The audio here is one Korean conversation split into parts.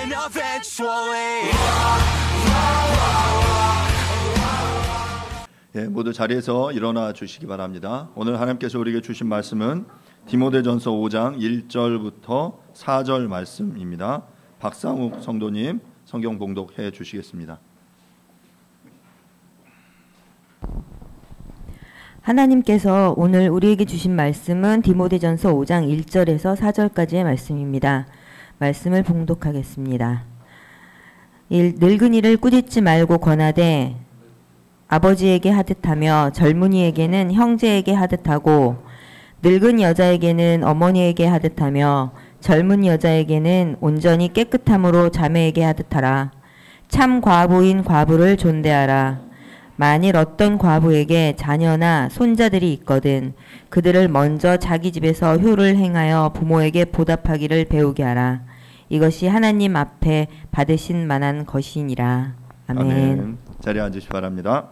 win eventually. 예, 모두 자리에서 일어나 주시기 바랍니다. 오늘 하나님께서 우리에게 주신 말씀은 디모데전서 5장 1절부터 4절 말씀입니다. 박상욱 성도님 성경 봉독해 주시겠습니다. 하나님께서 오늘 우리에게 주신 말씀은 디모데전서 5장 1절에서 4절까지의 말씀입니다. 말씀을 봉독하겠습니다. 늙은이를 꾸짖지 말고 권하되 아버지에게 하듯하며 젊은이에게는 형제에게 하듯하고 늙은 여자에게는 어머니에게 하듯하며 젊은 여자에게는 온전히 깨끗함으로 자매에게 하듯하라. 참 과부인 과부를 존대하라. 만일 어떤 과부에게 자녀나 손자들이 있거든 그들을 먼저 자기 집에서 효를 행하여 부모에게 보답하기를 배우게 하라. 이것이 하나님 앞에 받으신 만한 것이니라. 아멘. 아멘. 자리에 앉으시기 바랍니다.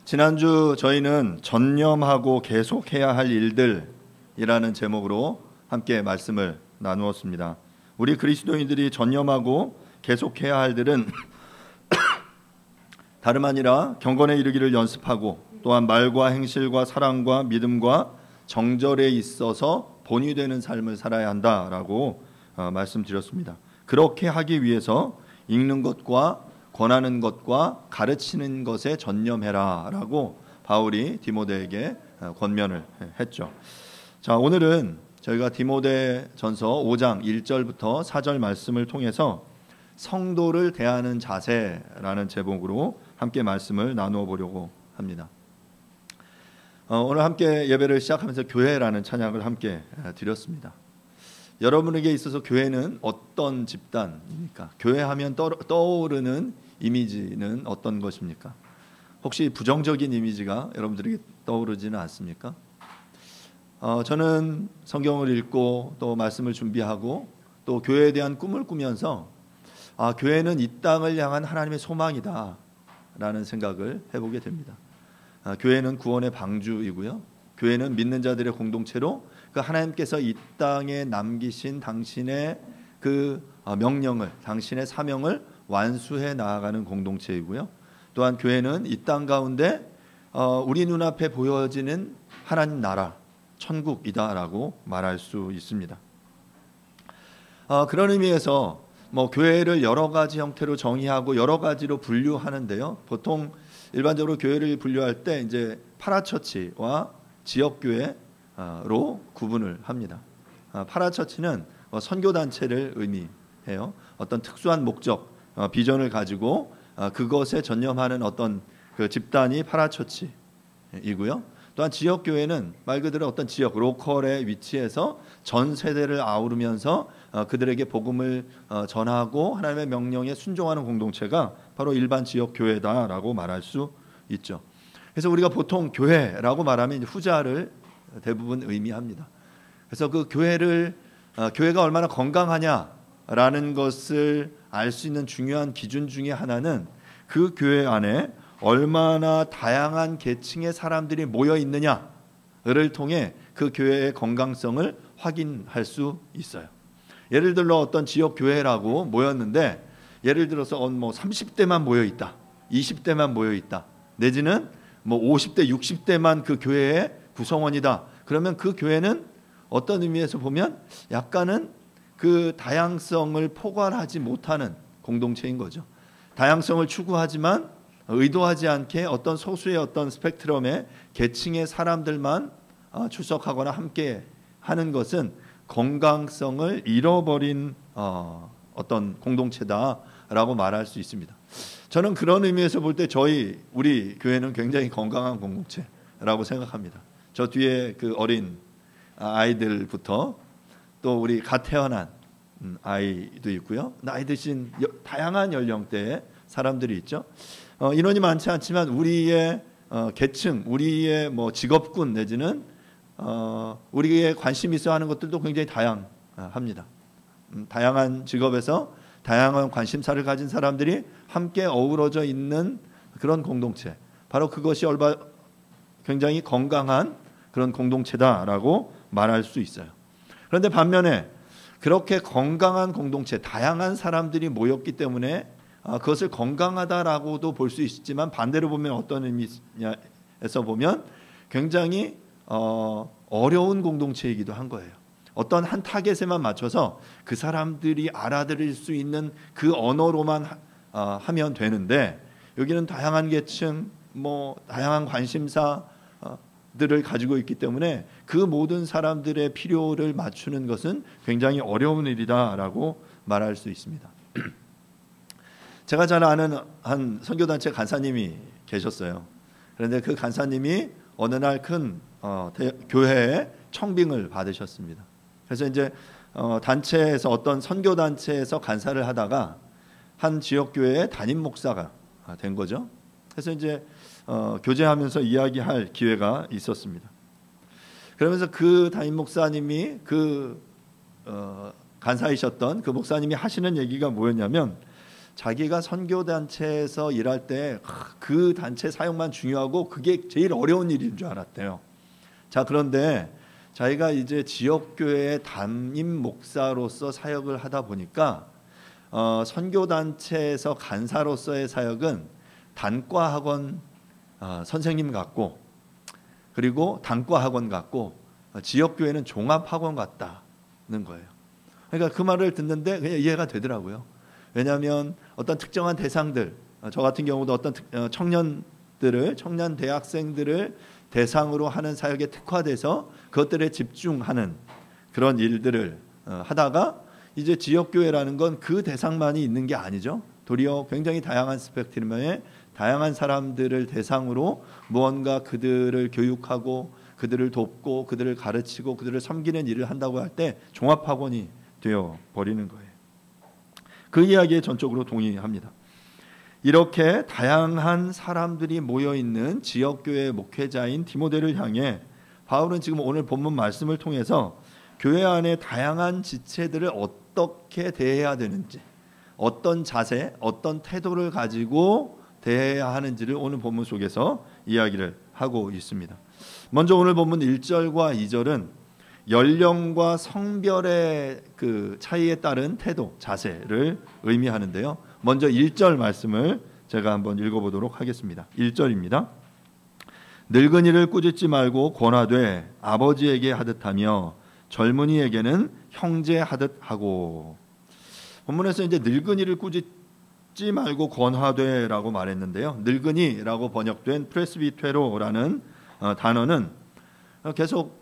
지난주 저희는 전념하고 계속해야 할 일들이라는 제목으로 함께 말씀을 나누었습니다. 우리 그리스도인들이 전념하고 계속해야 할 일은 다름 아니라 경건에 이르기를 연습하고 또한 말과 행실과 사랑과 믿음과 정절에 있어서 본이 되는 삶을 살아야 한다라고 말씀드렸습니다. 그렇게 하기 위해서 읽는 것과 권하는 것과 가르치는 것에 전념해라 라고 바울이 디모데에게 권면을 했죠. 자, 오늘은 저희가 디모데전서 5장 1절부터 4절 말씀을 통해서 성도를 대하는 자세라는 제목으로 함께 말씀을 나누어 보려고 합니다. 오늘 함께 예배를 시작하면서 교회라는 찬양을 함께 드렸습니다. 여러분에게 있어서 교회는 어떤 집단입니까? 교회하면 떠오르는 이미지는 어떤 것입니까? 혹시 부정적인 이미지가 여러분들에게 떠오르지는 않습니까? 저는 성경을 읽고 또 말씀을 준비하고 또 교회에 대한 꿈을 꾸면서 교회는 이 땅을 향한 하나님의 소망이다 라는 생각을 해보게 됩니다. 교회는 구원의 방주이고요. 교회는 믿는 자들의 공동체로 그 하나님께서 이 땅에 남기신 당신의 그 명령을, 당신의 사명을 완수해 나아가는 공동체이고요. 또한 교회는 이 땅 가운데 우리 눈앞에 보여지는 하나님 나라, 천국이다라고 말할 수 있습니다. 그런 의미에서 교회를 여러 가지 형태로 정의하고 여러 가지로 분류하는데요. 보통 일반적으로 교회를 분류할 때 이제 파라처치와 지역교회로 구분을 합니다. 파라처치는 선교단체를 의미해요. 어떤 특수한 목적, 비전을 가지고 그것에 전념하는 어떤 그 집단이 파라처치이고요. 또한 지역교회는 말 그대로 어떤 지역, 로컬에 위치해서 전 세대를 아우르면서 그들에게 복음을 전하고 하나님의 명령에 순종하는 공동체가 바로 일반 지역교회다라고 말할 수 있죠. 그래서 우리가 보통 교회라고 말하면 이제 후자를 대부분 의미합니다. 그래서 그 교회가 얼마나 건강하냐라는 것을 알 수 있는 중요한 기준 중에 하나는 그 교회 안에 얼마나 다양한 계층의 사람들이 모여 있느냐를 통해 그 교회의 건강성을 확인할 수 있어요. 예를 들어 어떤 지역 교회라고 모였는데 예를 들어서 30대만 모여 있다, 20대만 모여 있다, 내지는 50대, 60대만 그 교회의 구성원이다. 그러면 그 교회는 어떤 의미에서 보면 약간은 그 다양성을 포괄하지 못하는 공동체인 거죠. 다양성을 추구하지만 의도하지 않게 어떤 소수의 어떤 스펙트럼의 계층의 사람들만 출석하거나 함께 하는 것은 건강성을 잃어버린 어떤 공동체다라고 말할 수 있습니다. 저는 그런 의미에서 볼 때 우리 교회는 굉장히 건강한 공동체라고 생각합니다. 저 뒤에 그 어린 아이들부터 또 우리 갓 태어난 아이도 있고요. 나이 드신 다양한 연령대의 사람들이 있죠. 인원이 많지 않지만 우리의 계층, 우리의 직업군 내지는 우리의 관심이 있어 하는 것들도 굉장히 다양합니다. 다양한 직업에서 다양한 관심사를 가진 사람들이 함께 어우러져 있는 그런 공동체, 바로 그것이 굉장히 건강한 그런 공동체다라고 말할 수 있어요. 그런데 반면에 그렇게 건강한 공동체, 다양한 사람들이 모였기 때문에 그것을 건강하다라고도 볼 수 있지만 반대로 보면 어떤 의미에서 보면 굉장히 어려운 공동체이기도 한 거예요. 어떤 한 타겟에만 맞춰서 그 사람들이 알아들을 수 있는 그 언어로만 하면 되는데 여기는 다양한 계층, 다양한 관심사들을 가지고 있기 때문에 그 모든 사람들의 필요를 맞추는 것은 굉장히 어려운 일이다라고 말할 수 있습니다. 제가 잘 아는 한 선교단체 간사님이 계셨어요. 그런데 그 간사님이 어느 날 큰 교회에 청빙을 받으셨습니다. 그래서 이제 단체에서 어떤 선교 단체에서 간사를 하다가 한 지역 교회의 담임 목사가 된 거죠. 그래서 이제 교제하면서 이야기할 기회가 있었습니다. 그러면서 그 담임 목사님이 간사이셨던 그 목사님이 하시는 얘기가 뭐였냐면 자기가 선교 단체에서 일할 때 그 단체 사역만 중요하고 그게 제일 어려운 일인 줄 알았대요. 자, 그런데 자기가 이제 지역 교회의 담임 목사로서 사역을 하다 보니까 선교 단체에서 간사로서의 사역은 단과 학원 선생님 같고 그리고 단과 학원 같고 지역 교회는 종합 학원 같다는 거예요. 그러니까 그 말을 듣는데 그냥 이해가 되더라고요. 왜냐하면 어떤 특정한 대상들, 저 같은 경우도 어떤 청년 대학생들을 대상으로 하는 사역에 특화돼서 그것들에 집중하는 그런 일들을 하다가 이제 지역교회라는 건 그 대상만이 있는 게 아니죠. 도리어 굉장히 다양한 스펙트럼의 다양한 사람들을 대상으로 무언가 그들을 교육하고 그들을 돕고 그들을 가르치고 그들을 섬기는 일을 한다고 할 때 종합학원이 되어 버리는 거예요. 그 이야기에 전적으로 동의합니다. 이렇게 다양한 사람들이 모여있는 지역교회 목회자인 디모데를 향해 바울은 지금 오늘 본문 말씀을 통해서 교회 안에 다양한 지체들을 어떻게 대해야 되는지, 어떤 자세, 어떤 태도를 가지고 대해야 하는지를 오늘 본문 속에서 이야기를 하고 있습니다. 먼저 오늘 본문 1절과 2절은 연령과 성별의 그 차이에 따른 태도, 자세를 의미하는데요. 먼저 1절 말씀을 제가 한번 읽어보도록 하겠습니다. 1절입니다. 늙은이를 꾸짖지 말고 권하되 아버지에게 하듯하며 젊은이에게는 형제 하듯 하고. 본문에서 이제 늙은이를 꾸짖지 말고 권하되라고 말했는데요. 늙은이라고 번역된 프레스비테로라는 단어는 계속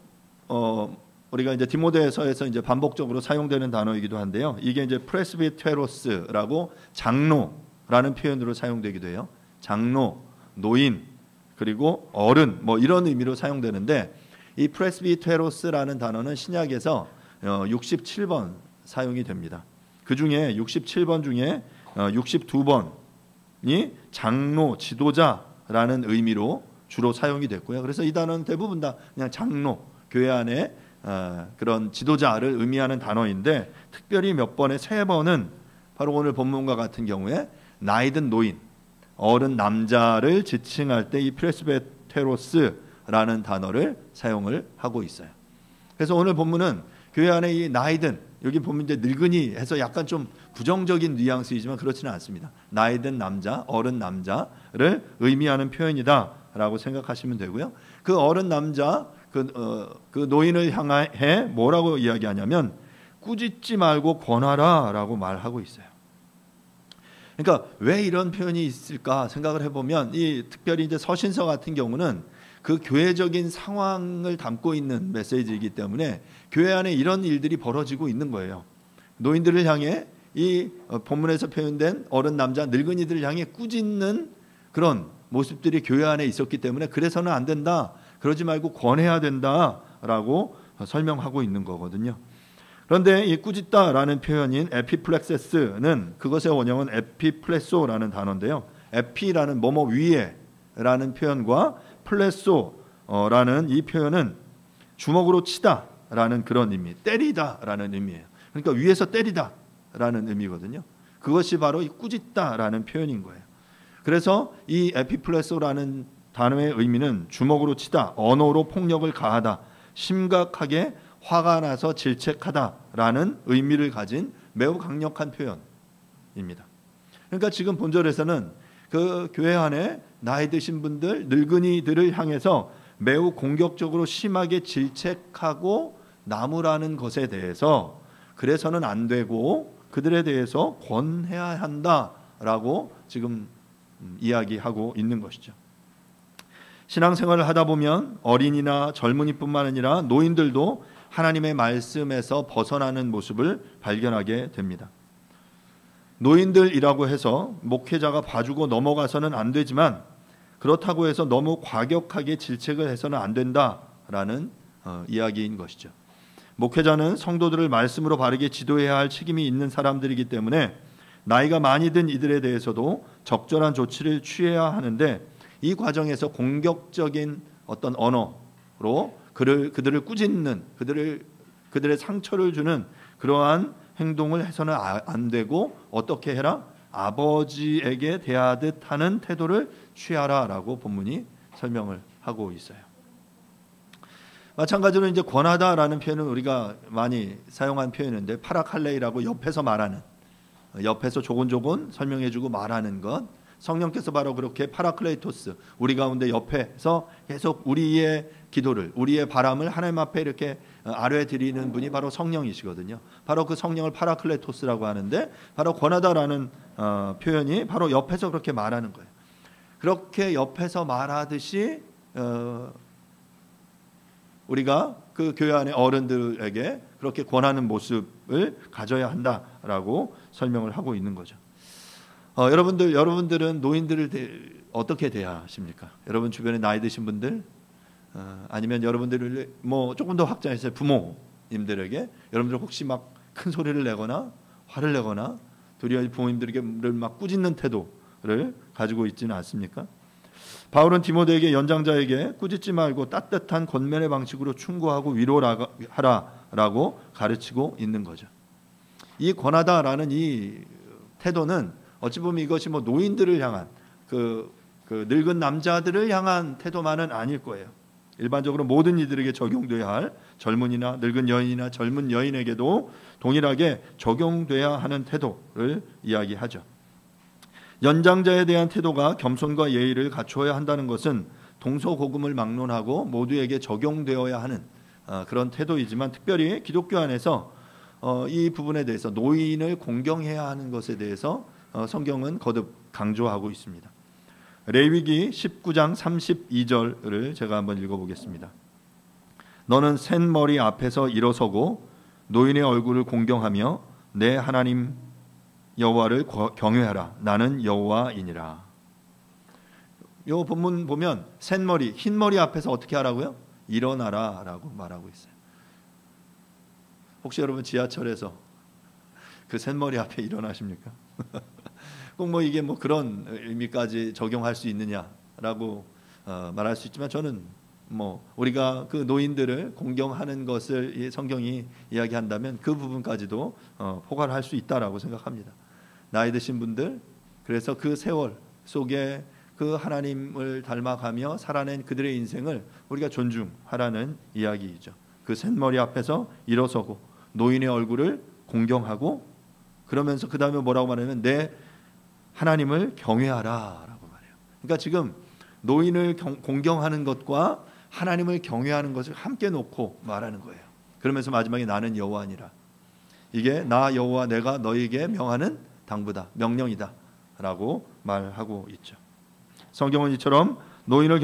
우리가 이제 디모데서에서 이제 반복적으로 사용되는 단어이기도 한데요. 이게 이제 프레스비테로스라고 장로라는 표현으로 사용되기도 해요. 장로, 노인, 그리고 어른 이런 의미로 사용되는데 이 프레스비테로스라는 단어는 신약에서 67번 사용이 됩니다. 그 중에 67번 중에 62번이 장로, 지도자라는 의미로 주로 사용이 됐고요. 그래서 이 단어는 대부분 다 그냥 장로, 교회 안에 그런 지도자를 의미하는 단어인데 특별히 몇 번에 3번은 바로 오늘 본문과 같은 경우에 나이든 노인, 어른 남자를 지칭할 때 이 프레스베테로스라는 단어를 사용을 하고 있어요. 그래서 오늘 본문은 교회 안에 이 나이든, 여기 보면 이제 늙은이 해서 약간 좀 부정적인 뉘앙스이지만 그렇지는 않습니다. 나이든 남자, 어른 남자를 의미하는 표현이다라고 생각하시면 되고요. 그 어른 남자, 그 노인을 향해 뭐라고 이야기하냐면 꾸짖지 말고 권하라라고 말하고 있어요. 그러니까 왜 이런 표현이 있을까 생각을 해보면 이 특별히 이제 서신서 같은 경우는 그 교회적인 상황을 담고 있는 메시지이기 때문에 교회 안에 이런 일들이 벌어지고 있는 거예요. 노인들을 향해 이 본문에서 표현된 어른 남자, 늙은이들을 향해 꾸짖는 그런 모습들이 교회 안에 있었기 때문에 그래서는 안 된다. 그러지 말고 권해야 된다라고 설명하고 있는 거거든요. 그런데 이 꾸짖다라는 표현인 에피플렉세스는 그것의 원형은 에피플레소라는 단어인데요. 에피라는 뭐뭐 위에라는 표현과 플레소라는 이 표현은 주먹으로 치다라는 그런 의미, 때리다라는 의미예요. 그러니까 위에서 때리다라는 의미거든요. 그것이 바로 이 꾸짖다라는 표현인 거예요. 그래서 이 에피플레소라는 단어의 의미는 주먹으로 치다, 언어로 폭력을 가하다, 심각하게 화가 나서 질책하다라는 의미를 가진 매우 강력한 표현입니다. 그러니까 지금 본절에서는 그 교회 안에 나이 드신 분들, 늙은이들을 향해서 매우 공격적으로 심하게 질책하고 나무라는 것에 대해서 그래서는 안 되고 그들에 대해서 권해야 한다라고 지금 이야기하고 있는 것이죠. 신앙생활을 하다 보면 어린이나 젊은이뿐만 아니라 노인들도 하나님의 말씀에서 벗어나는 모습을 발견하게 됩니다. 노인들이라고 해서 목회자가 봐주고 넘어가서는 안 되지만 그렇다고 해서 너무 과격하게 질책을 해서는 안 된다라는 이야기인 것이죠. 목회자는 성도들을 말씀으로 바르게 지도해야 할 책임이 있는 사람들이기 때문에 나이가 많이 든 이들에 대해서도 적절한 조치를 취해야 하는데 이 과정에서 공격적인 어떤 언어로 그들을 꾸짖는 그들의 상처를 주는 그러한 행동을 해서는 안 되고 어떻게 해라? 아버지에게 대하듯 하는 태도를 취하라라고 본문이 설명을 하고 있어요. 마찬가지로 이제 권하다라는 표현은 우리가 많이 사용한 표현인데 파라칼레이라고 옆에서 말하는, 옆에서 조곤조곤 설명해주고 말하는 것, 성령께서 바로 그렇게 파라클레이토스, 우리 가운데 옆에서 계속 우리의 기도를, 우리의 바람을 하나님 앞에 이렇게 아뢰 드리는 분이 바로 성령이시거든요. 바로 그 성령을 파라클레토스라고 하는데 바로 권하다라는 표현이 바로 옆에서 그렇게 말하는 거예요. 그렇게 옆에서 말하듯이 우리가 그 교회 안의 어른들에게 그렇게 권하는 모습을 가져야 한다라고 설명을 하고 있는 거죠. 여러분들은 노인들을 어떻게 대하십니까? 여러분 주변에 나이 드신 분들, 아니면 여러분들을 뭐 조금 더 확장해서 부모님들에게 여러분들 혹시 막 큰 소리를 내거나 화를 내거나 도리어 부모님들에게 막 꾸짖는 태도를 가지고 있지는 않습니까? 바울은 디모데에게 연장자에게 꾸짖지 말고 따뜻한 권면의 방식으로 충고하고 위로하라라고 가르치고 있는 거죠. 이 권하다라는 이 태도는 어찌 보면 이것이 뭐 노인들을 향한 그 늙은 남자들을 향한 태도만은 아닐 거예요. 일반적으로 모든 이들에게 적용돼야 할 젊은이나 늙은 여인이나 젊은 여인에게도 동일하게 적용돼야 하는 태도를 이야기하죠. 연장자에 대한 태도가 겸손과 예의를 갖추어야 한다는 것은 동서고금을 막론하고 모두에게 적용되어야 하는 그런 태도이지만 특별히 기독교 안에서 이 부분에 대해서 노인을 공경해야 하는 것에 대해서 성경은 거듭 강조하고 있습니다. 레위기 19장 32절을 제가 한번 읽어보겠습니다. 너는 샌머리 앞에서 일어서고 노인의 얼굴을 공경하며 내 하나님 여호와를 경외하라. 나는 여호와이니라. 이 본문 보면 샌머리, 흰머리 앞에서 어떻게 하라고요? 일어나라라고 말하고 있어요. 혹시 여러분 지하철에서 그 샌머리 앞에 일어나십니까? 꼭 뭐 이게 뭐 그런 의미까지 적용할 수 있느냐라고 말할 수 있지만 저는 뭐 우리가 그 노인들을 공경하는 것을 이 성경이 이야기한다면 그 부분까지도 포괄할 수 있다라고 생각합니다. 나이 드신 분들, 그래서 그 세월 속에 그 하나님을 닮아가며 살아낸 그들의 인생을 우리가 존중하라는 이야기이죠. 그 샌머리 앞에서 일어서고 노인의 얼굴을 공경하고 그러면서 그 다음에 뭐라고 말하냐면 내 하나님을 경외하라라고 말해요. 그러니까 지금 노인을 공경하는 것과 하나님을 경외하는 것을 함께 놓고 말하는 거예요. 그러면서 마지막에 나는 여호와니라. 이게 나 여호와 내가 너희에게 명하는 당부다, 명령이다 라고 말하고 있죠. 성경은 이처럼 노인을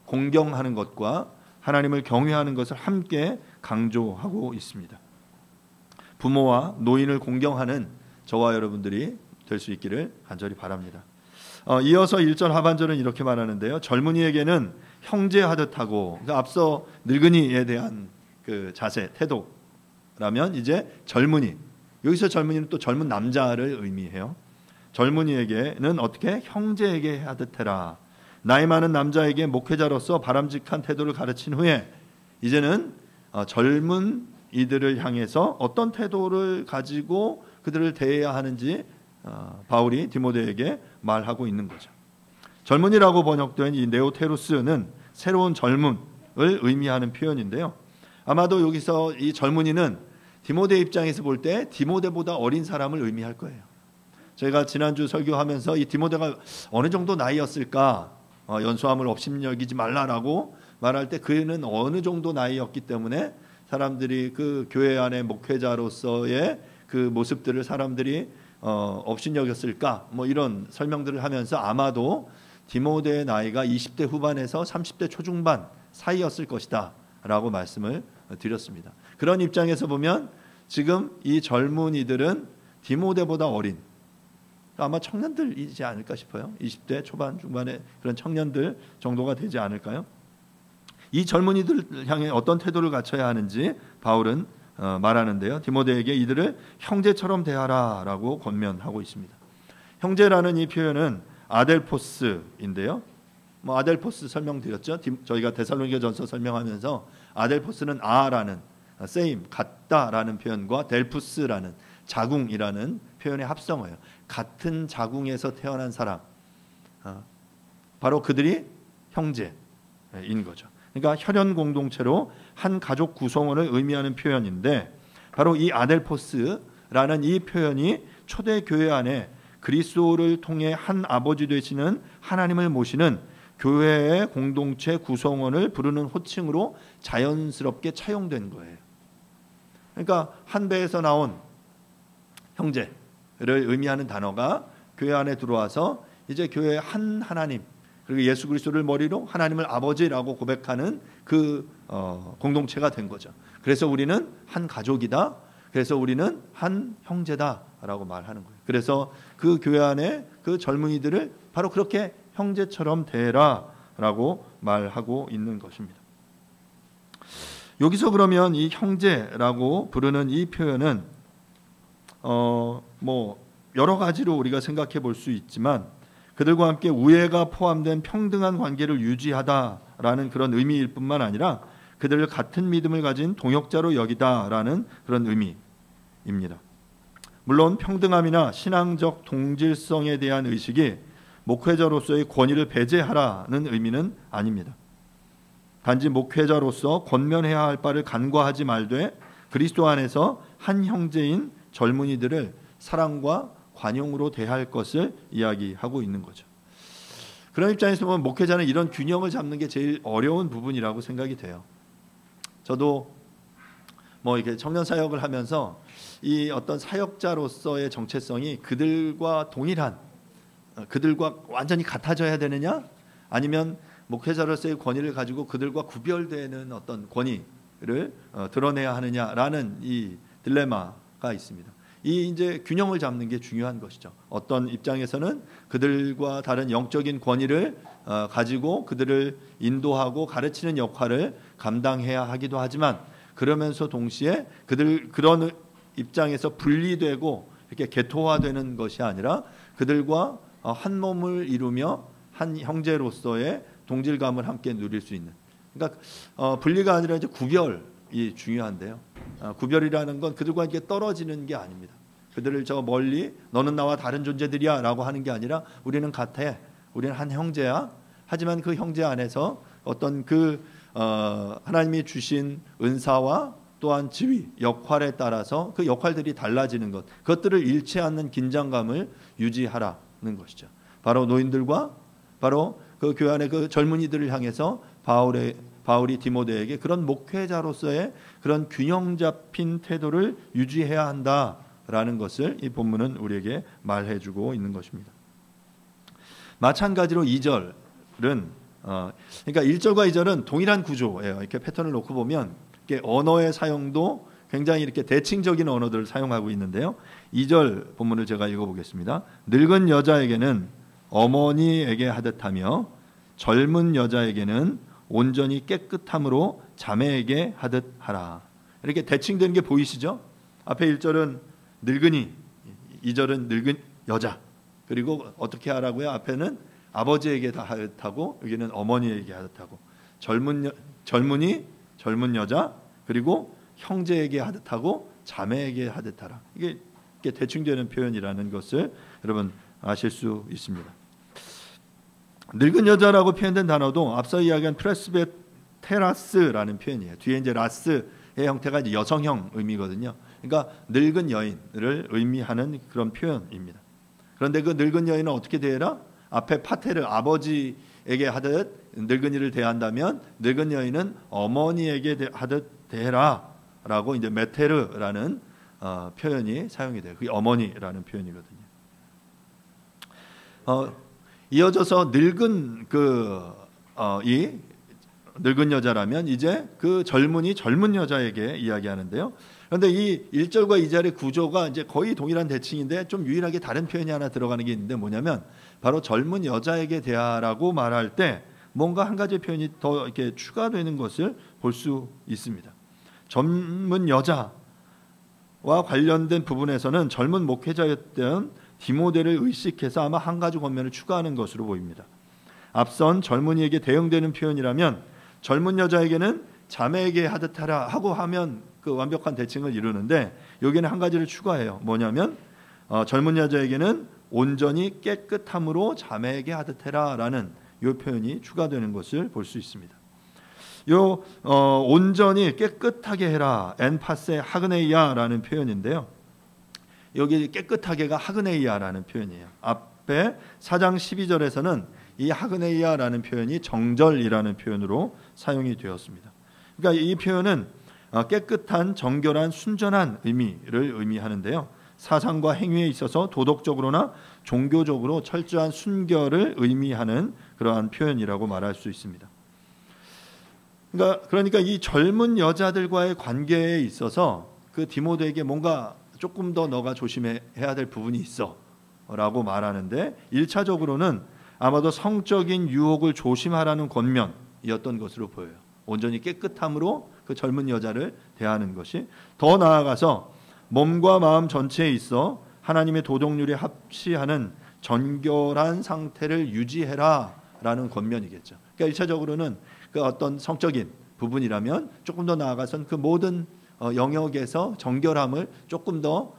공경하는 것과 하나님을 경외하는 것을 함께 강조하고 있습니다. 부모와 노인을 공경하는 저와 여러분들이 될 수 있기를 간절히 바랍니다. 이어서 1절 하반절은 이렇게 말하는데요. 젊은이에게는 형제하듯 하고, 그러니까 앞서 늙은이에 대한 그 자세, 태도라면 이제 젊은이, 여기서 젊은이는 또 젊은 남자를 의미해요. 젊은이에게는 어떻게? 형제에게 하듯 해라. 나이 많은 남자에게 목회자로서 바람직한 태도를 가르친 후에 이제는 젊은 이들을 향해서 어떤 태도를 가지고 그들을 대해야 하는지 바울이 디모데에게 말하고 있는 거죠. 젊은이라고 번역된 이 네오테루스는 새로운 젊음을 의미하는 표현인데요. 아마도 여기서 이 젊은이는 디모데 입장에서 볼 때 디모데보다 어린 사람을 의미할 거예요. 제가 지난주 설교하면서 이 디모데가 어느 정도 나이였을까, 연소함을 업신여기지 말라라고 말할 때 그는 어느 정도 나이였기 때문에 사람들이 그 교회 안의 목회자로서의 그 모습들을 사람들이 업신여겼을까, 뭐 이런 설명들을 하면서 아마도 디모데의 나이가 20대 후반에서 30대 초중반 사이였을 것이다 라고 말씀을 드렸습니다. 그런 입장에서 보면 지금 이 젊은이들은 디모데보다 어린, 아마 청년들이지 않을까 싶어요. 20대 초반 중반의 그런 청년들 정도가 되지 않을까요? 이 젊은이들 향해 어떤 태도를 갖춰야 하는지 바울은 말하는데요. 디모데에게 이들을 형제처럼 대하라라고 권면하고 있습니다. 형제라는 이 표현은 아델포스인데요. 뭐 아델포스 설명드렸죠. 저희가 데살로니가전서 설명하면서 아델포스는 아라는 same 같다라는 표현과 델푸스라는 자궁이라는 표현의 합성어예요. 같은 자궁에서 태어난 사람, 바로 그들이 형제인 거죠. 그러니까 혈연 공동체로 한 가족 구성원을 의미하는 표현인데, 바로 이 아델포스라는 이 표현이 초대 교회 안에 그리스도를 통해 한 아버지 되시는 하나님을 모시는 교회의 공동체 구성원을 부르는 호칭으로 자연스럽게 차용된 거예요. 그러니까 한 배에서 나온 형제를 의미하는 단어가 교회 안에 들어와서 이제 교회의 한 하나님, 그리고 예수 그리스도를 머리로 하나님을 아버지라고 고백하는 그 공동체가 된 거죠. 그래서 우리는 한 가족이다, 그래서 우리는 한 형제다라고 말하는 거예요. 그래서 그 교회 안에 그 젊은이들을 바로 그렇게 형제처럼 대해라라고 말하고 있는 것입니다. 여기서 그러면 이 형제라고 부르는 이 표현은 뭐 여러 가지로 우리가 생각해 볼 수 있지만, 그들과 함께 우애가 포함된 평등한 관계를 유지하다라는 그런 의미일 뿐만 아니라 그들을 같은 믿음을 가진 동역자로 여기다라는 그런 의미입니다. 물론 평등함이나 신앙적 동질성에 대한 의식이 목회자로서의 권위를 배제하라는 의미는 아닙니다. 단지 목회자로서 권면해야 할 바를 간과하지 말되 그리스도 안에서 한 형제인 젊은이들을 사랑과 관용으로 대할 것을 이야기하고 있는 거죠. 그런 입장에서 보면 목회자는 이런 균형을 잡는 게 제일 어려운 부분이라고 생각이 돼요. 저도 뭐 이렇게 청년 사역을 하면서 이 어떤 사역자로서의 정체성이 그들과 동일한, 그들과 완전히 같아져야 되느냐, 아니면 목회자로서의 권위를 가지고 그들과 구별되는 어떤 권위를 드러내야 하느냐라는 이 딜레마가 있습니다. 이 이제 균형을 잡는 게 중요한 것이죠. 어떤 입장에서는 그들과 다른 영적인 권위를 가지고 그들을 인도하고 가르치는 역할을 감당해야 하기도 하지만, 그러면서 동시에 그들 그런 입장에서 분리되고 이렇게 개토화되는 것이 아니라 그들과 한 몸을 이루며 한 형제로서의 동질감을 함께 누릴 수 있는, 그러니까 분리가 아니라 이제 구별이 중요한데요. 구별이라는 건 그들과 이렇게 떨어지는 게 아닙니다. 그들을 저 멀리 너는 나와 다른 존재들이야 라고 하는 게 아니라 우리는 같아, 우리는 한 형제야. 하지만 그 형제 안에서 어떤 그 하나님이 주신 은사와 또한 지위, 역할에 따라서 그 역할들이 달라지는 것, 그것들을 잃지 않는 긴장감을 유지하라는 것이죠. 바로 노인들과 바로 그 교회 안의 그 젊은이들을 향해서 바울이 디모데에게 그런 목회자로서의 그런 균형 잡힌 태도를 유지해야 한다라는 것을 이 본문은 우리에게 말해주고 있는 것입니다. 마찬가지로 2절은 그러니까 1절과 2절은 동일한 구조예요. 이렇게 패턴을 놓고 보면 이렇게 언어의 사용도 굉장히 이렇게 대칭적인 언어들을 사용하고 있는데요. 2절 본문을 제가 읽어보겠습니다. 늙은 여자에게는 어머니에게 하듯하며 젊은 여자에게는 온전히 깨끗함으로 자매에게 하듯 하라. 이렇게 대칭되는 게 보이시죠? 앞에 1절은 늙은이, 2절은 늙은 여자. 그리고 어떻게 하라고요? 앞에는 아버지에게 다 하듯하고 여기는 어머니에게 하듯하고, 젊은이, 젊은 여자, 그리고 형제에게 하듯하고 자매에게 하듯하라. 이게 대칭되는 표현이라는 것을 여러분 아실 수 있습니다. 늙은 여자라고 표현된 단어도 앞서 이야기한 프레스베테라스라는 표현이에요. 뒤에 이제 라스 형태가 이제 여성형 의미거든요. 그러니까 늙은 여인을 의미하는 그런 표현입니다. 그런데 그 늙은 여인은 어떻게 대해라? 앞에 파테르 아버지에게 하듯 늙은이를 대한다면 늙은 여인은 어머니에게 하듯 대해라라고 이제 메테르라는 표현이 사용이 돼요. 그게 어머니라는 표현이거든요. 이어져서 늙은 이 늙은 여자라면 이제 그 젊은 여자에게 이야기하는데요. 그런데 이 1절과 2절의 구조가 이제 거의 동일한 대칭인데 좀 유일하게 다른 표현이 하나 들어가는 게 있는데 뭐냐면 바로 젊은 여자에게 대하라고 말할 때 뭔가 한 가지 표현이 더 이렇게 추가되는 것을 볼 수 있습니다. 젊은 여자와 관련된 부분에서는 젊은 목회자였던 디모데를 의식해서 아마 한 가지 권면을 추가하는 것으로 보입니다. 앞선 젊은이에게 대응되는 표현이라면 젊은 여자에게는 자매에게 하듯 하라 하고 하면 그 완벽한 대칭을 이루는데 여기는 한 가지를 추가해요. 뭐냐면 젊은 여자에게는 온전히 깨끗함으로 자매에게 하듯 해라라는 이 표현이 추가되는 것을 볼 수 있습니다. 요 온전히 깨끗하게 해라 엔파세 하그네이아라는 표현인데요. 여기 깨끗하게가 하그네이아라는 표현이에요. 앞에 4장 12절에서는 이 하그네이아라는 표현이 정절이라는 표현으로 사용이 되었습니다. 그러니까 이 표현은 깨끗한, 정결한, 순전한 의미를 의미하는데요. 사상과 행위에 있어서 도덕적으로나 종교적으로 철저한 순결을 의미하는 그러한 표현이라고 말할 수 있습니다. 그러니까 이 젊은 여자들과의 관계에 있어서 그 디모데에게 뭔가 조금 더 너가 조심해야 될 부분이 있어 라고 말하는데 1차적으로는 아마도 성적인 유혹을 조심하라는 권면이었던 것으로 보여요. 온전히 깨끗함으로 그 젊은 여자를 대하는 것이 더 나아가서 몸과 마음 전체에 있어 하나님의 도덕률에 합치하는 전결한 상태를 유지해라 라는 권면이겠죠. 그러니까 1차적으로는 그 어떤 성적인 부분이라면 조금 더 나아가선 그 모든 영역에서 정결함을 조금 더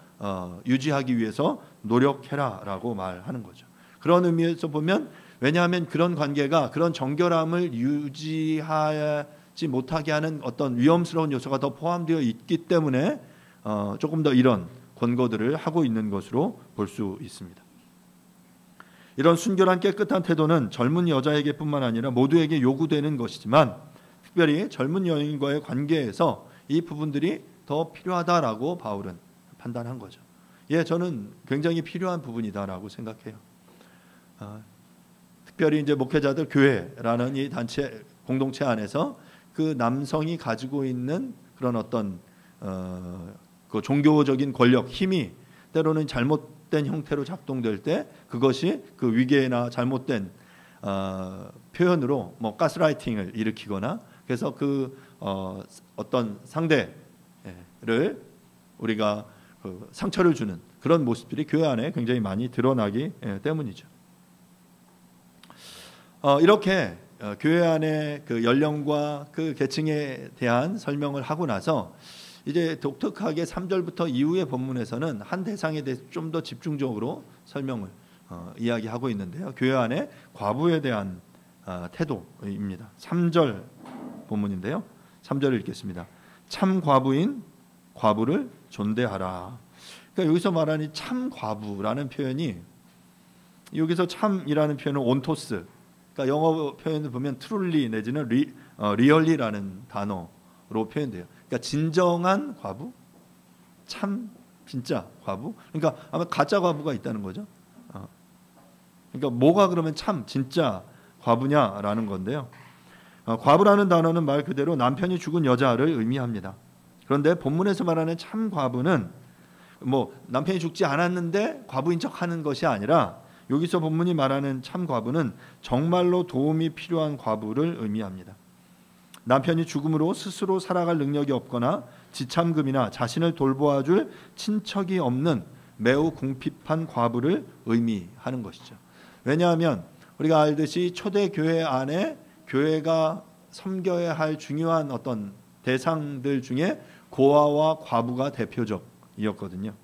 유지하기 위해서 노력해라 라고 말하는 거죠. 그런 의미에서 보면 왜냐하면 그런 관계가 그런 정결함을 유지하지 못하게 하는 어떤 위험스러운 요소가 더 포함되어 있기 때문에 조금 더 이런 권고들을 하고 있는 것으로 볼 수 있습니다. 이런 순결한 깨끗한 태도는 젊은 여자에게뿐만 아니라 모두에게 요구되는 것이지만 특별히 젊은 여인과의 관계에서 이 부분들이 더 필요하다라고 바울은 판단한 거죠. 예, 저는 굉장히 필요한 부분이다라고 생각해요. 특별히 이제 목회자들 교회라는 이 단체 공동체 안에서 그 남성이 가지고 있는 그런 어떤 그 종교적인 권력, 힘이 때로는 잘못된 형태로 작동될 때 그것이 그 위계나 잘못된 표현으로 뭐 가스라이팅을 일으키거나 그래서 그 어떤 상대를 우리가 그 상처를 주는 그런 모습들이 교회 안에 굉장히 많이 드러나기 때문이죠. 이렇게 교회 안에 그 연령과 그 계층에 대한 설명을 하고 나서 이제 독특하게 3절부터 이후의 본문에서는 한 대상에 대해서 좀 더 집중적으로 설명을 이야기하고 있는데요. 교회 안에 과부에 대한 태도입니다. 3절 본문인데요. 3절을 읽겠습니다. 참 과부인 과부를 존대하라. 그러니까 여기서 말하는 참 과부라는 표현이 여기서 참이라는 표현은 온토스. 그러니까 영어 표현을 보면 트룰리 내지는 리얼리라는 단어로 표현돼요. 그러니까 진정한 과부, 참 진짜 과부. 그러니까 아마 가짜 과부가 있다는 거죠. 그러니까 뭐가 그러면 참 진짜 과부냐라는 건데요. 과부라는 단어는 말 그대로 남편이 죽은 여자를 의미합니다. 그런데 본문에서 말하는 참 과부는 뭐 남편이 죽지 않았는데 과부인 척하는 것이 아니라 여기서 본문이 말하는 참 과부는 정말로 도움이 필요한 과부를 의미합니다. 남편이 죽음으로 스스로 살아갈 능력이 없거나 지참금이나 자신을 돌보아줄 친척이 없는 매우 궁핍한 과부를 의미하는 것이죠. 왜냐하면 우리가 알듯이 초대교회 안에 교회가 섬겨야 할 중요한 어떤 대상들 중에 고아와 과부가 대표적이었거든요.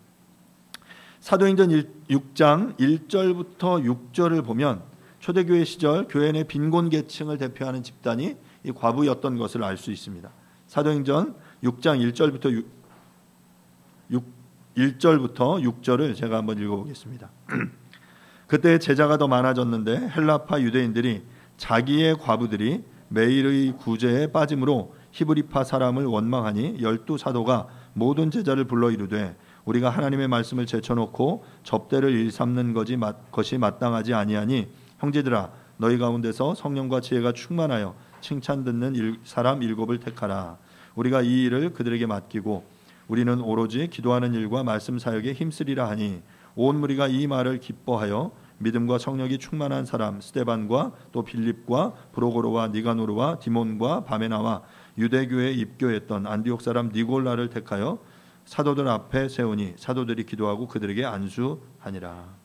사도행전 6장 1절부터 6절을 보면 초대교회 시절 교회 내 빈곤 계층을 대표하는 집단이 이 과부였던 것을 알 수 있습니다. 사도행전 6장 1절부터 6절을 제가 한번 읽어보겠습니다. 그때 제자가 더 많아졌는데 헬라파 유대인들이 자기의 과부들이 매일의 구제에 빠짐으로 히브리파 사람을 원망하니 12사도가 모든 제자를 불러 이르되 우리가 하나님의 말씀을 제쳐놓고 접대를 일삼는 것이 마땅하지 아니하니 형제들아 너희 가운데서 성령과 지혜가 충만하여 칭찬 듣는 사람 7을 택하라. 우리가 이 일을 그들에게 맡기고 우리는 오로지 기도하는 일과 말씀 사역에 힘쓰리라 하니 온 무리가 이 말을 기뻐하여 믿음과 성령이 충만한 사람 스데반과 또 빌립과 브로고로와 니가노르와 디몬과 바메나와 유대교에 입교했던 안디옥 사람 니골라를 택하여 사도들 앞에 세우니 사도들이 기도하고 그들에게 안수하니라.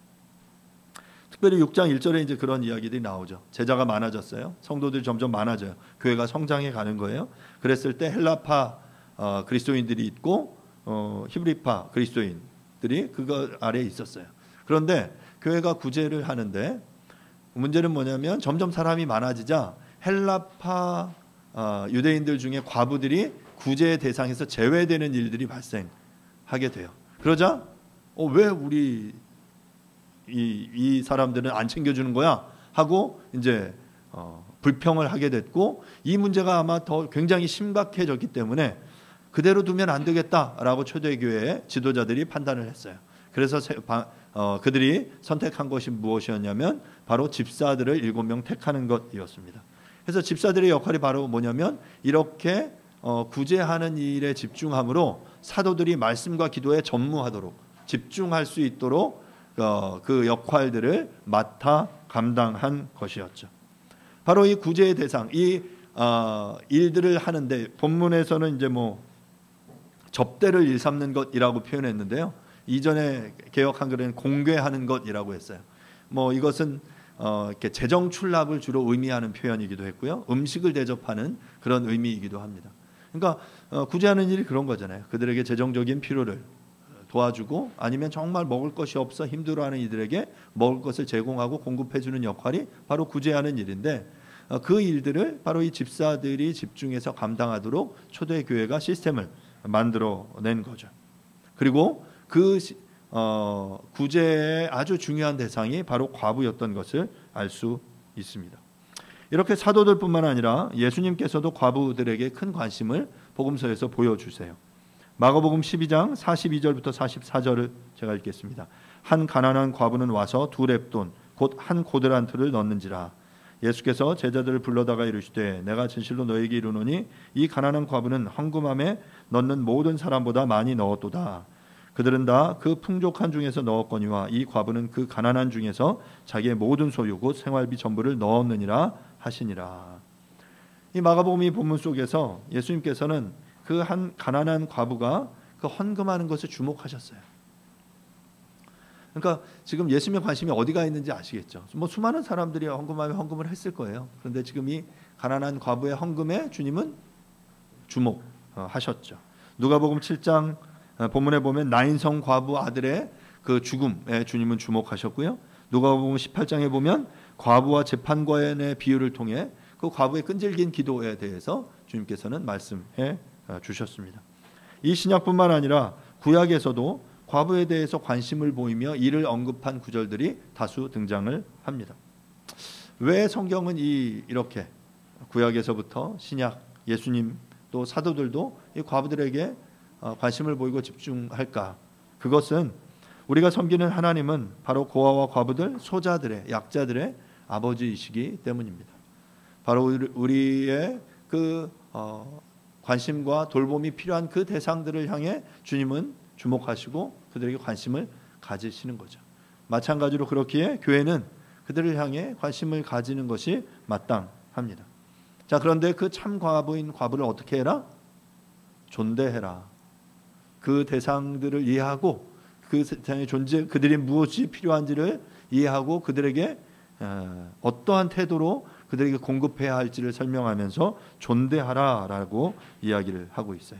특별히 6장 1절에 이제 그런 이야기들이 나오죠. 제자가 많아졌어요. 성도들이 점점 많아져요. 교회가 성장해 가는 거예요. 그랬을 때 헬라파 그리스도인들이 있고 히브리파 그리스도인들이 그거 아래에 있었어요. 그런데 교회가 구제를 하는데 문제는 뭐냐면 점점 사람이 많아지자 헬라파 유대인들 중에 과부들이 구제의 대상에서 제외되는 일들이 발생하게 돼요. 그러자 왜 우리 이 사람들은 안 챙겨주는 거야 하고 이제 불평을 하게 됐고 이 문제가 아마 더 굉장히 심각해졌기 때문에 그대로 두면 안 되겠다라고 초대교회의 지도자들이 판단을 했어요. 그래서 그들이 선택한 것이 무엇이었냐면 바로 집사들을 7명 택하는 것이었습니다. 그래서 집사들의 역할이 바로 뭐냐면 이렇게 구제하는 일에 집중함으로 사도들이 말씀과 기도에 전무하도록 집중할 수 있도록 그 역할들을 맡아 감당한 것이었죠. 바로 이 구제의 대상, 이 일들을 하는데 본문에서는 이제 뭐 접대를 일삼는 것이라고 표현했는데요. 이전에 개역 한글에는 공궤하는 것이라고 했어요. 뭐 이것은 이렇게 재정 출납을 주로 의미하는 표현이기도 했고요. 음식을 대접하는 그런 의미이기도 합니다. 그러니까 구제하는 일이 그런 거잖아요. 그들에게 재정적인 필요를 도와주고 아니면 정말 먹을 것이 없어 힘들어하는 이들에게 먹을 것을 제공하고 공급해주는 역할이 바로 구제하는 일인데 그 일들을 바로 이 집사들이 집중해서 감당하도록 초대교회가 시스템을 만들어낸 거죠. 그리고 그 구제의 아주 중요한 대상이 바로 과부였던 것을 알 수 있습니다. 이렇게 사도들뿐만 아니라 예수님께서도 과부들에게 큰 관심을 복음서에서 보여주세요. 마가복음 12장 42절부터 44절을 제가 읽겠습니다. 한 가난한 과부는 와서 2렙돈 곧 한 고드란트를 넣는지라. 예수께서 제자들을 불러다가 이르시되 내가 진실로 너에게 이르노니 이 가난한 과부는 헌금함에 넣는 모든 사람보다 많이 넣었도다. 그들은 다 그 풍족한 중에서 넣었거니와 이 과부는 그 가난한 중에서 자기의 모든 소유 곧 생활비 전부를 넣었느니라 하시니라. 이 마가복음 이 본문 속에서 예수님께서는 그 한 가난한 과부가 그 헌금하는 것에 주목하셨어요. 그러니까 지금 예수님의 관심이 어디가 있는지 아시겠죠? 뭐 수많은 사람들이 헌금하면 헌금을 했을 거예요. 그런데 지금 이 가난한 과부의 헌금에 주님은 주목하셨죠. 누가복음 7장 본문에 보면 나인성 과부 아들의 그 죽음에 주님은 주목하셨고요. 누가복음 18장에 보면 과부와 재판관의 비유를 통해 그 과부의 끈질긴 기도에 대해서 주님께서는 말씀해 주셨습니다. 이 신약뿐만 아니라 구약에서도 과부에 대해서 관심을 보이며 이를 언급한 구절들이 다수 등장을 합니다. 왜 성경은 이렇게 구약에서부터 신약, 예수님 또 사도들도 이 과부들에게 관심을 보이고 집중할까? 그것은 우리가 섬기는 하나님은 바로 고아와 과부들, 소자들의, 약자들의 아버지이시기 때문입니다. 바로 우리의 그 관심과 돌봄이 필요한 그 대상들을 향해 주님은 주목하시고 그들에게 관심을 가지시는 거죠. 마찬가지로 그렇기에 교회는 그들을 향해 관심을 가지는 것이 마땅합니다. 자, 그런데 그 참 과부인 과부를 어떻게 해라? 존대해라. 그 대상들을 이해하고 그 세상의 존재, 그들이 무엇이 필요한지를 이해하고 그들에게 어떠한 태도로 그들에게 공급해야 할지를 설명하면서 존대하라라고 이야기를 하고 있어요.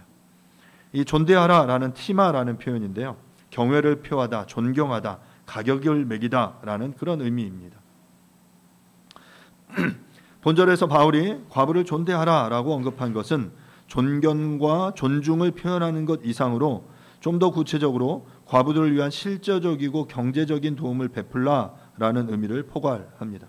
이 존대하라라는 티마라는 표현인데요. 경외를 표하다, 존경하다, 가격을 매기다라는 그런 의미입니다. 본절에서 바울이 과부를 존대하라라고 언급한 것은 존경과 존중을 표현하는 것 이상으로 좀 더 구체적으로 과부들을 위한 실제적이고 경제적인 도움을 베풀라라는 의미를 포괄합니다.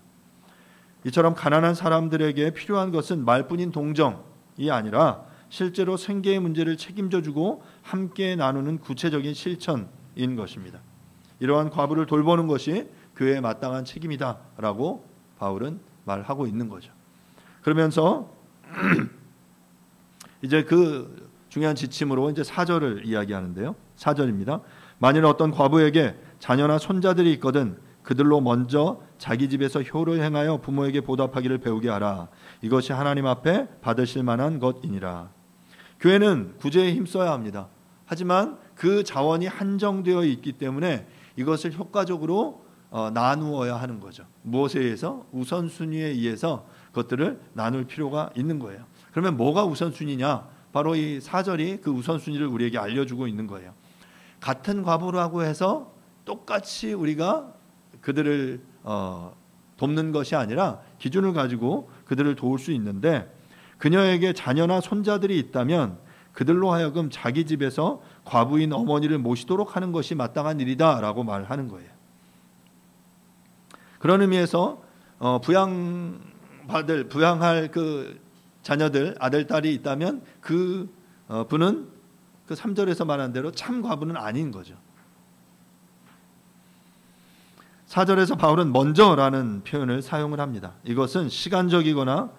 이처럼 가난한 사람들에게 필요한 것은 말뿐인 동정이 아니라 실제로 생계의 문제를 책임져주고 함께 나누는 구체적인 실천인 것입니다. 이러한 과부를 돌보는 것이 교회의 마땅한 책임이다라고 바울은 말하고 있는 거죠. 그러면서 이제 그 중요한 지침으로 이제 4절을 이야기하는데요. 4절입니다. 만일 어떤 과부에게 자녀나 손자들이 있거든 그들로 먼저 자기 집에서 효를 행하여 부모에게 보답하기를 배우게 하라. 이것이 하나님 앞에 받으실 만한 것이니라. 교회는 구제에 힘써야 합니다. 하지만 그 자원이 한정되어 있기 때문에 이것을 효과적으로 나누어야 하는 거죠. 무엇에 의해서? 우선순위에 의해서 그것들을 나눌 필요가 있는 거예요. 그러면 뭐가 우선순위냐? 바로 이 4절이 그 우선순위를 우리에게 알려주고 있는 거예요. 같은 과부라고 해서 똑같이 우리가 그들을 돕는 것이 아니라 기준을 가지고 그들을 도울 수 있는데, 그녀에게 자녀나 손자들이 있다면 그들로 하여금 자기 집에서 과부인 어머니를 모시도록 하는 것이 마땅한 일이다라고 말하는 거예요. 그런 의미에서 부양할 그 자녀들, 아들, 딸이 있다면 그 분은 그 3절에서 말한 대로 참 과부는 아닌 거죠. 4절에서 바울은 먼저라는 표현을 사용을 합니다. 이것은 시간적이거나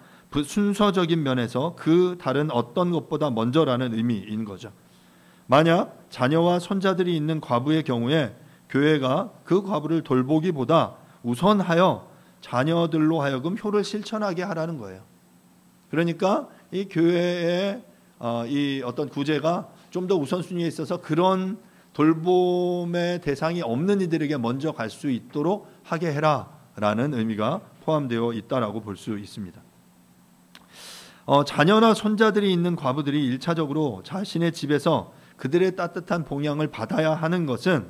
순서적인 면에서 그 다른 어떤 것보다 먼저라는 의미인 거죠. 만약 자녀와 손자들이 있는 과부의 경우에 교회가 그 과부를 돌보기보다 우선하여 자녀들로 하여금 효를 실천하게 하라는 거예요. 그러니까 이 교회의 이 어떤 구제가 좀 더 우선순위에 있어서 그런 돌봄의 대상이 없는 이들에게 먼저 갈 수 있도록 하게 해라라는 의미가 포함되어 있다라고 볼 수 있습니다. 자녀나 손자들이 있는 과부들이 1차적으로 자신의 집에서 그들의 따뜻한 봉양을 받아야 하는 것은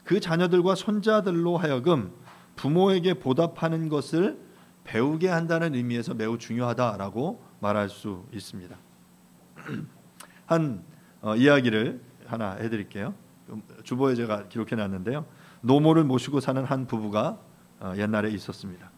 그 자녀들과 손자들로 하여금 부모에게 보답하는 것을 배우게 한다는 의미에서 매우 중요하다라고 말할 수 있습니다. 한 이야기를 하나 해드릴게요. 주보에 제가 기록해놨는데요. 노모를 모시고 사는 한 부부가 옛날에 있었습니다.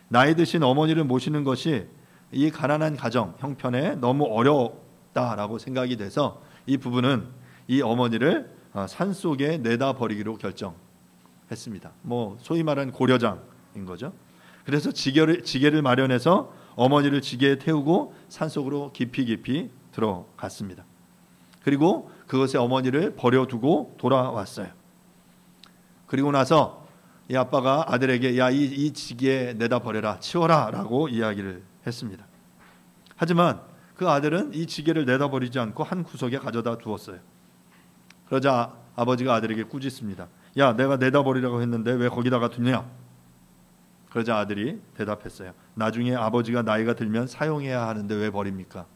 나이 드신 어머니를 모시는 것이 이 가난한 가정 형편에 너무 어렵다라고 생각이 돼서 이 부부는 이 어머니를 산속에 내다 버리기로 결정했습니다. 소위 말하는 고려장인 거죠. 그래서 지게를 마련해서 어머니를 지게에 태우고 산속으로 깊이 들어갔습니다. 그리고 그것에 어머니를 버려두고 돌아왔어요. 그리고 나서 이 아빠가 아들에게 야, 이 지게에 내다 버려라, 치워라 라고 이야기를 했습니다. 하지만 그 아들은 이 지게를 내다 버리지 않고 한 구석에 가져다 두었어요. 그러자 아버지가 아들에게 꾸짖습니다. 야, 내가 내다 버리라고 했는데 왜 거기다가 두냐? 그러자 아들이 대답했어요. 나중에 아버지가 나이가 들면 사용해야 하는데 왜 버립니까?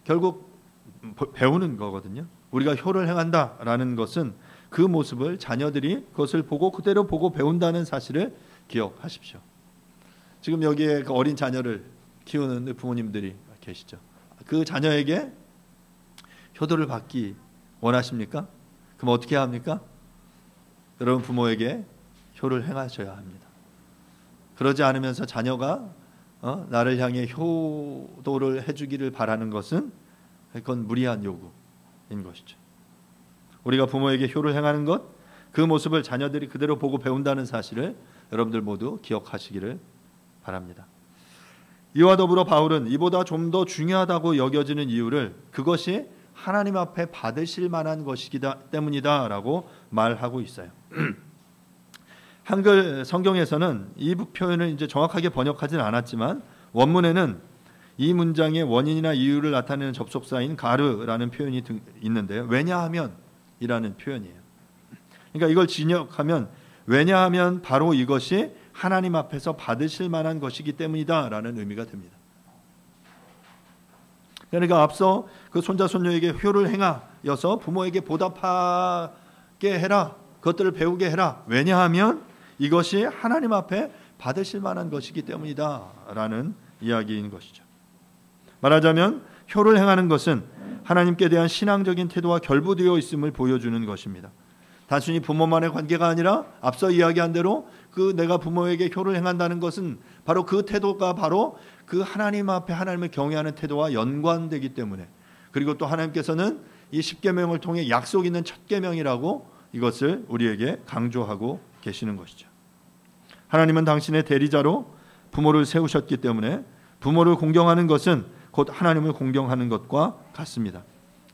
결국 배우는 거거든요. 우리가 효를 행한다라는 것은 그 모습을 자녀들이 그것을 보고 그대로 보고 배운다는 사실을 기억하십시오. 지금 여기에 그 어린 자녀를 키우는 부모님들이 계시죠. 그 자녀에게 효도를 받기 원하십니까? 그럼 어떻게 해야 합니까? 여러분 부모에게 효를 행하셔야 합니다. 그러지 않으면서 자녀가 나를 향해 효도를 해주기를 바라는 것은 그건 무리한 요구인 것이죠. 우리가 부모에게 효를 행하는 것, 그 모습을 자녀들이 그대로 보고 배운다는 사실을 여러분들 모두 기억하시기를 바랍니다. 이와 더불어 바울은 이보다 좀 더 중요하다고 여겨지는 이유를 그것이 하나님 앞에 받으실 만한 것이기 때문이다라고 말하고 있어요. 한글 성경에서는 이 표현을 이제 정확하게 번역하진 않았지만 원문에는 이 문장의 원인이나 이유를 나타내는 접속사인 가르라는 표현이 있는데요. 왜냐하면이라는 표현이에요. 그러니까 이걸 진역하면 왜냐하면 바로 이것이 하나님 앞에서 받으실 만한 것이기 때문이다라는 의미가 됩니다. 그러니까 앞서 그 손자 손녀에게 효를 행하여서 부모에게 보답하게 해라, 그것들을 배우게 해라. 왜냐하면 이것이 하나님 앞에 받으실 만한 것이기 때문이다라는 이야기인 것이죠. 말하자면 효를 행하는 것은 하나님께 대한 신앙적인 태도와 결부되어 있음을 보여주는 것입니다. 단순히 부모만의 관계가 아니라 앞서 이야기한 대로 그 내가 부모에게 효를 행한다는 것은 바로 그 태도가 바로 그 하나님 앞에 하나님을 경외하는 태도와 연관되기 때문에, 그리고 또 하나님께서는 이 십계명을 통해 약속 있는 첫 계명이라고 이것을 우리에게 강조하고 계시는 것이죠. 하나님은 당신의 대리자로 부모를 세우셨기 때문에 부모를 공경하는 것은 곧 하나님을 공경하는 것과 같습니다.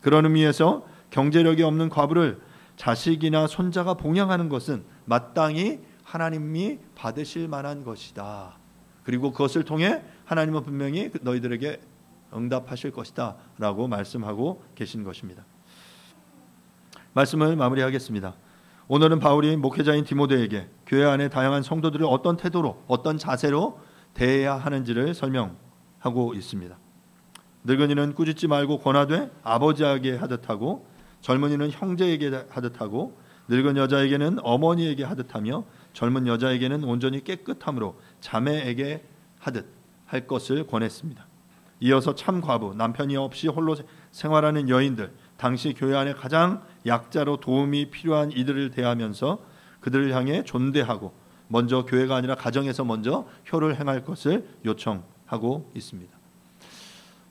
그런 의미에서 경제력이 없는 과부를 자식이나 손자가 봉양하는 것은 마땅히 하나님이 받으실 만한 것이다. 그리고 그것을 통해 하나님은 분명히 너희들에게 응답하실 것이다 라고 말씀하고 계신 것입니다. 말씀을 마무리하겠습니다. 오늘은 바울이 목회자인 디모데에게 교회 안의 다양한 성도들을 어떤 태도로, 어떤 자세로 대해야 하는지를 설명하고 있습니다. 늙은이는 꾸짖지 말고 권하되 아버지에게 하듯하고, 젊은이는 형제에게 하듯하고, 늙은 여자에게는 어머니에게 하듯하며, 젊은 여자에게는 온전히 깨끗함으로 자매에게 하듯 할 것을 권했습니다. 이어서 참 과부, 남편이 없이 홀로 생활하는 여인들, 당시 교회 안에 가장 약자로 도움이 필요한 이들을 대하면서 그들을 향해 존대하고 먼저 교회가 아니라 가정에서 먼저 효를 행할 것을 요청하고 있습니다.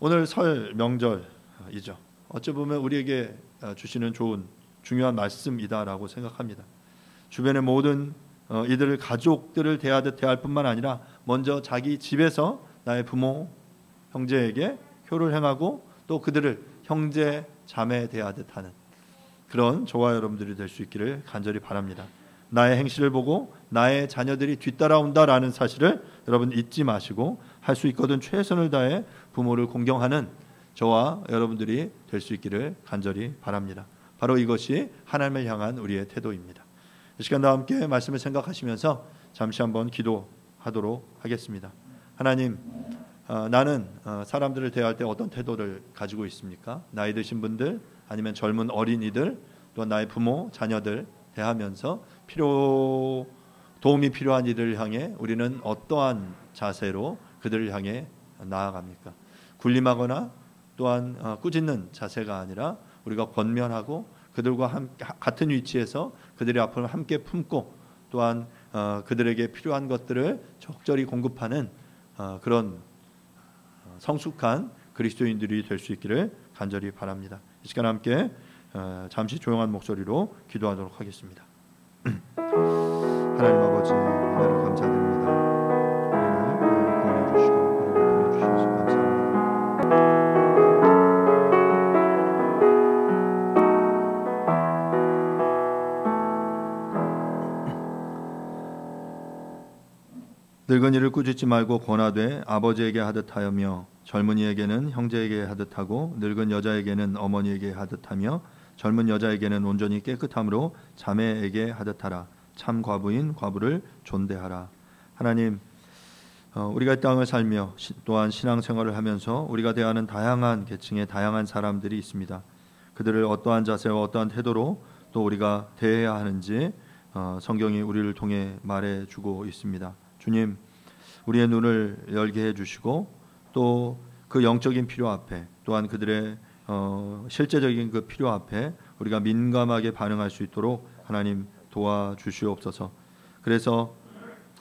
오늘 설 명절이죠. 어찌 보면 우리에게 주시는 좋은 중요한 말씀이다라고 생각합니다. 주변의 모든 이들을 가족들을 대하듯 대할 뿐만 아니라 먼저 자기 집에서 나의 부모, 형제에게 효를 행하고 또 그들을 형제, 자매 대하듯 하는 그런 저와 여러분들이 될 수 있기를 간절히 바랍니다. 나의 행실을 보고 나의 자녀들이 뒤따라온다라는 사실을 여러분 잊지 마시고 할 수 있거든 최선을 다해 부모를 공경하는 저와 여러분들이 될 수 있기를 간절히 바랍니다. 바로 이것이 하나님을 향한 우리의 태도입니다. 이 시간 다 함께 말씀을 생각하시면서 잠시 한번 기도하도록 하겠습니다. 하나님, 나는 사람들을 대할 때 어떤 태도를 가지고 있습니까? 나이 드신 분들, 아니면 젊은 어린이들, 또 나의 부모, 자녀들 대하면서 도움이 필요한 이들을 향해 우리는 어떠한 자세로 그들을 향해 나아갑니까? 군림하거나 또한 꾸짖는 자세가 아니라 우리가 권면하고 그들과 같은 위치에서 그들의 아픔을 함께 품고 또한 그들에게 필요한 것들을 적절히 공급하는 그런 성숙한 그리스도인들이 될 수 있기를 간절히 바랍니다. 이 시간 함께 잠시 조용한 목소리로 기도하도록 하겠습니다. 하나님 아버지, 은혜를 감사드립니다. 우리를 구원해 주시고 우리를 보내주셔서 감사합니다. 늙은이를 꾸짖지 말고 권하되 아버지에게 하듯하여며, 젊은이에게는 형제에게 하듯하고, 늙은 여자에게는 어머니에게 하듯하며, 젊은 여자에게는 온전히 깨끗함으로 자매에게 하듯하라. 참 과부인 과부를 존대하라. 하나님, 우리가 이 땅을 살며 또한 신앙생활을 하면서 우리가 대하는 다양한 계층의 다양한 사람들이 있습니다. 그들을 어떠한 자세와 어떠한 태도로 또 우리가 대해야 하는지 성경이 우리를 통해 말해주고 있습니다. 주님, 우리의 눈을 열게 해주시고 또 그 영적인 필요 앞에 또한 그들의 실제적인 그 필요 앞에 우리가 민감하게 반응할 수 있도록 하나님 도와주시옵소서. 그래서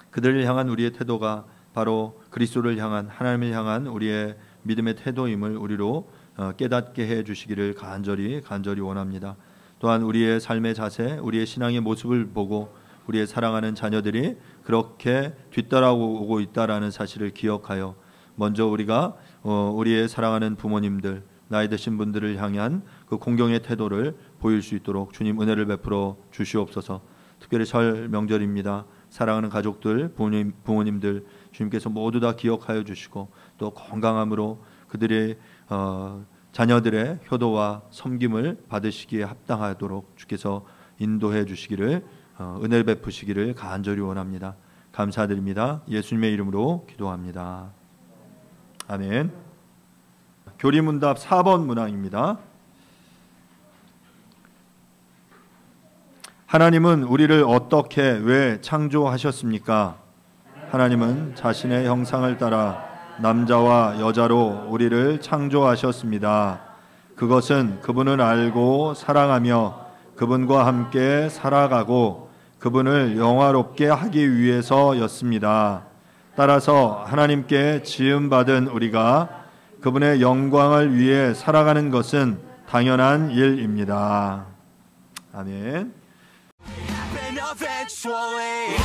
그들을 향한 우리의 태도가 바로 그리스도를 향한, 하나님을 향한 우리의 믿음의 태도임을 우리로 깨닫게 해주시기를 간절히 원합니다. 또한 우리의 삶의 자세, 우리의 신앙의 모습을 보고 우리의 사랑하는 자녀들이 그렇게 뒤따라오고 있다라는 사실을 기억하여 먼저 우리가 우리의 사랑하는 부모님들, 나이 드신 분들을 향한 그 공경의 태도를 보일 수 있도록 주님 은혜를 베풀어 주시옵소서. 특별히 설 명절입니다. 사랑하는 가족들, 부모님들 주님께서 모두 다 기억하여 주시고 또 건강함으로 그들의 자녀들의 효도와 섬김을 받으시기에 합당하도록 주께서 인도해 주시기를 은혜를 베푸시기를 간절히 원합니다. 감사드립니다. 예수님의 이름으로 기도합니다. 아멘. 교리문답 4번 문항입니다. 하나님은 우리를 어떻게 왜 창조하셨습니까? 하나님은 자신의 형상을 따라 남자와 여자로 우리를 창조하셨습니다. 그것은 그분을 알고 사랑하며 그분과 함께 살아가고 그분을 영화롭게 하기 위해서였습니다. 따라서 하나님께 지음받은 우리가 그분의 영광을 위해 살아가는 것은 당연한 일입니다. 아멘. Happen eventually.